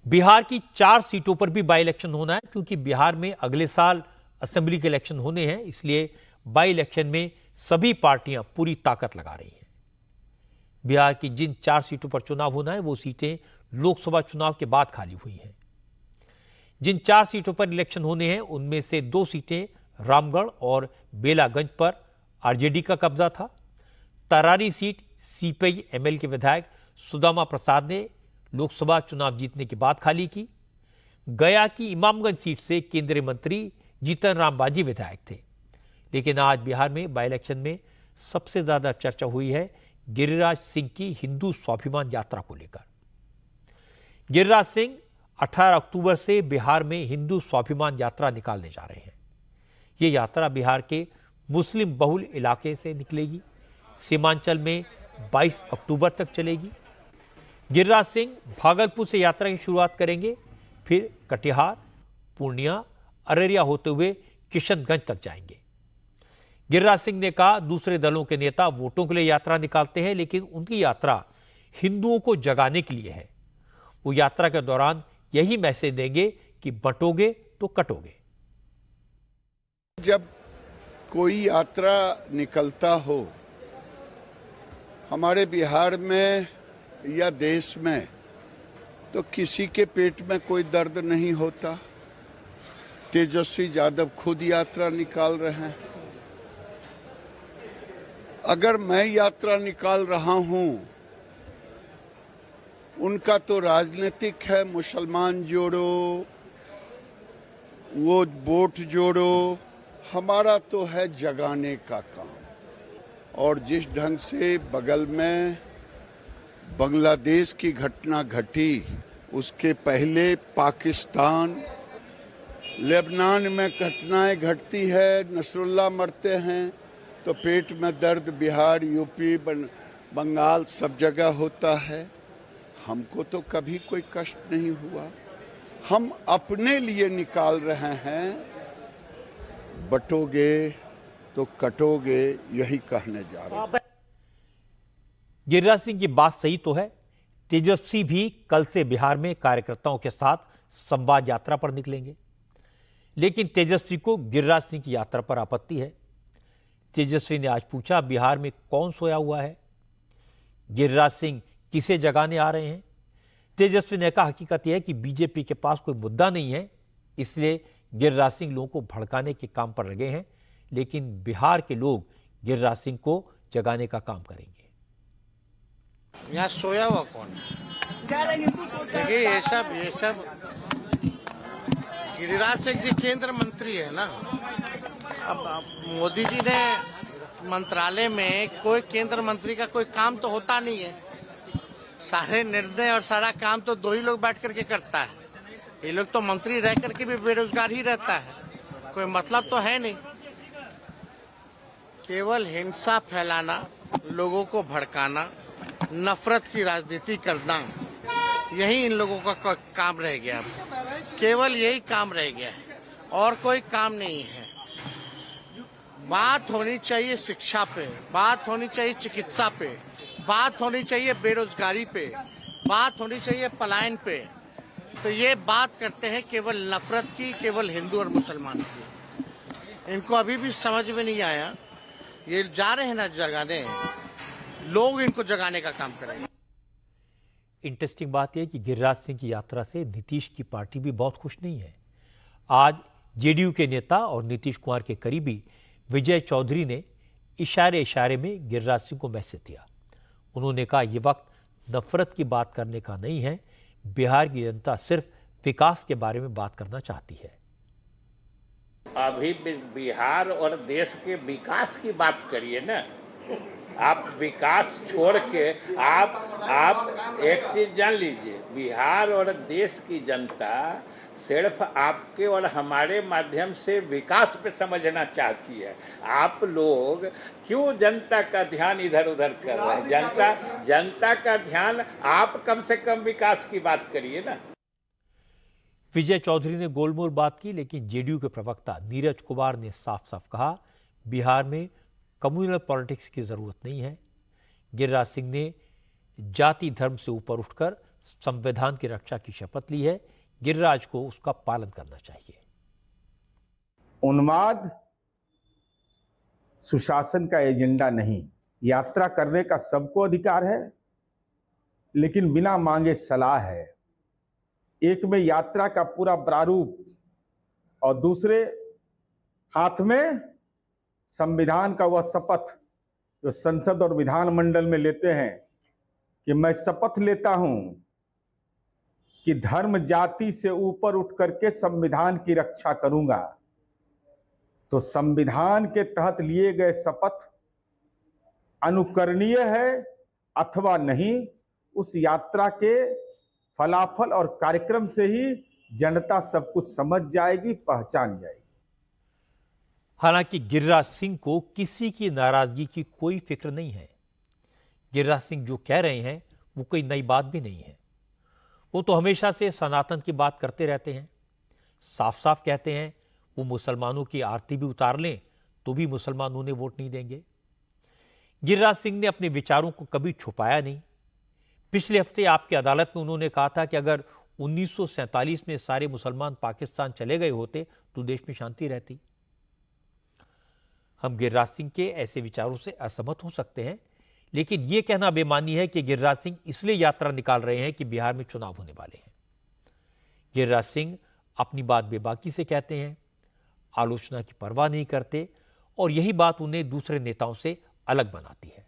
बिहार की 4 सीटों पर भी बाई इलेक्शन होना है, क्योंकि बिहार में अगले साल असेंबली के इलेक्शन होने हैं। इसलिए बाई इलेक्शन में सभी पार्टियां पूरी ताकत लगा रही हैं। बिहार की जिन 4 सीटों पर चुनाव होना है वो सीटें लोकसभा चुनाव के बाद खाली हुई हैं। जिन 4 सीटों पर इलेक्शन होने हैं उनमें से 2 सीटें रामगढ़ और बेलागंज पर आरजेडी का कब्जा था। तरारी सीट सीपीआई एमएल के विधायक सुदामा प्रसाद ने लोकसभा चुनाव जीतने के बाद खाली की। गया की इमामगंज सीट से केंद्रीय मंत्री जीतन राम मांझी विधायक थे। लेकिन आज बिहार में बाई इलेक्शन में सबसे ज्यादा चर्चा हुई है गिरिराज सिंह की हिंदू स्वाभिमान यात्रा को लेकर। गिरिराज सिंह 18 अक्टूबर से बिहार में हिंदू स्वाभिमान यात्रा निकालने जा रहे हैं। यह यात्रा बिहार के मुस्लिम बहुल इलाके से निकलेगी। सीमांचल में 22 अक्टूबर तक चलेगी। गिरिराज सिंह भागलपुर से यात्रा की शुरुआत करेंगे, फिर कटिहार, पूर्णिया, अररिया होते हुए किशनगंज तक जाएंगे। गिरिराज सिंह ने कहा दूसरे दलों के नेता वोटों के लिए यात्रा निकालते हैं, लेकिन उनकी यात्रा हिंदुओं को जगाने के लिए है। वो यात्रा के दौरान यही मैसेज देंगे कि बंटोगे तो कटोगे। जब कोई यात्रा निकलता हो हमारे बिहार में या देश में, तो किसी के पेट में कोई दर्द नहीं होता। तेजस्वी यादव खुद यात्रा निकाल रहे हैं। अगर मैं यात्रा निकाल रहा हूं, उनका तो राजनीतिक है, मुसलमान जोड़ो, वो वोट जोड़ो। हमारा तो है जगाने का काम। और जिस ढंग से बगल में बांग्लादेश की घटना घटी, उसके पहले पाकिस्तान, लेबनान में घटनाएं घटती है, नसरुल्लाह मरते हैं, तो पेट में दर्द बिहार, यूपी, बंगाल सब जगह होता है। हमको तो कभी कोई कष्ट नहीं हुआ। हम अपने लिए निकाल रहे हैं, बटोगे तो कटोगे, यही कहने जा रहे हैं। गिरिराज सिंह की बात सही तो है। तेजस्वी भी कल से बिहार में कार्यकर्ताओं के साथ संवाद यात्रा पर निकलेंगे, लेकिन तेजस्वी को गिरिराज सिंह की यात्रा पर आपत्ति है। तेजस्वी ने आज पूछा बिहार में कौन सोया हुआ है, गिरिराज सिंह किसे जगाने आ रहे हैं। तेजस्वी ने कहा हकीकत यह है कि बीजेपी के पास कोई मुद्दा नहीं है, इसलिए गिरिराज सिंह लोगों को भड़काने के काम पर लगे हैं, लेकिन बिहार के लोग गिरिराज सिंह को जगाने का काम करेंगे। यहाँ सोया हुआ कौन है? देखिए ये सब गिरिराज सिंह जी केंद्र मंत्री है ना। अब मोदी जी ने मंत्रालय में कोई केंद्र मंत्री का कोई काम तो होता नहीं है। सारे निर्णय और सारा काम तो 2 ही लोग बैठ करके करता है। ये लोग तो मंत्री रह करके भी बेरोजगार ही रहता है, कोई मतलब तो है नहीं। केवल हिंसा फैलाना, लोगों को भड़काना, नफरत की राजनीति करना, यही इन लोगों का काम रह गया। केवल यही काम रह गया है और कोई काम नहीं है। बात होनी चाहिए शिक्षा पे, बात होनी चाहिए चिकित्सा पे, बात होनी चाहिए बेरोजगारी पे, बात होनी चाहिए पलायन पे। तो ये बात करते हैं केवल नफरत की, केवल हिंदू और मुसलमान की। इनको अभी भी समझ में नहीं आया। ये जा रहे हैं ना जगाने, लोग इनको जगाने का काम करेंगे। इंटरेस्टिंग बात यह कि गिरिराज सिंह की यात्रा से नीतीश की पार्टी भी बहुत खुश नहीं है। आज जेडीयू के नेता और नीतीश कुमार के करीबी विजय चौधरी ने इशारे में गिरिराज सिंह को मैसेज दिया। उन्होंने कहा यह वक्त नफरत की बात करने का नहीं है, बिहार की जनता सिर्फ विकास के बारे में बात करना चाहती है। अभी बिहार और देश के विकास की बात करिए ना। आप विकास छोड़ के आप एक चीज जान लीजिए, बिहार और देश की जनता सिर्फ आपके और हमारे माध्यम से विकास पे समझना चाहती है। आप लोग क्यों जनता का ध्यान इधर उधर कर रहे हैं? जनता का ध्यान, आप कम से कम विकास की बात करिए ना। विजय चौधरी ने गोलमोल बात की, लेकिन जेडीयू के प्रवक्ता नीरज कुमार ने साफ साफ कहा बिहार में कम्युनल पॉलिटिक्स की जरूरत नहीं है। गिरिराज सिंह ने जाति धर्म से ऊपर उठकर संविधान की रक्षा की शपथ ली है। गिरिराज को उसका पालन करना चाहिए। उन्माद सुशासन का एजेंडा नहीं। यात्रा करने का सबको अधिकार है, लेकिन बिना मांगे सलाह है। एक में यात्रा का पूरा प्रारूप और दूसरे हाथ में संविधान का वह शपथ जो संसद और विधानमंडल में लेते हैं कि मैं शपथ लेता हूं कि धर्म जाति से ऊपर उठ करके संविधान की रक्षा करूंगा। तो संविधान के तहत लिए गए शपथ अनुकरणीय है अथवा नहीं, उस यात्रा के फलाफल और कार्यक्रम से ही जनता सब कुछ समझ जाएगी, पहचान जाएगी। हालांकि गिरिराज सिंह को किसी की नाराजगी की कोई फिक्र नहीं है। गिरिराज सिंह जो कह रहे हैं वो कोई नई बात भी नहीं है। वो तो हमेशा से सनातन की बात करते रहते हैं। साफ साफ कहते हैं वो मुसलमानों की आरती भी उतार लें तो भी मुसलमान उन्हें वोट नहीं देंगे। गिरिराज सिंह ने अपने विचारों को कभी छुपाया नहीं। पिछले हफ्ते आपकी अदालत में उन्होंने कहा था कि अगर 1947 में सारे मुसलमान पाकिस्तान चले गए होते तो देश में शांति रहती। हम गिरिराज सिंह के ऐसे विचारों से असहमत हो सकते हैं, लेकिन यह कहना बेमानी है कि गिरिराज सिंह इसलिए यात्रा निकाल रहे हैं कि बिहार में चुनाव होने वाले हैं। गिरिराज सिंह अपनी बात बेबाकी से कहते हैं, आलोचना की परवाह नहीं करते और यही बात उन्हें दूसरे नेताओं से अलग बनाती है।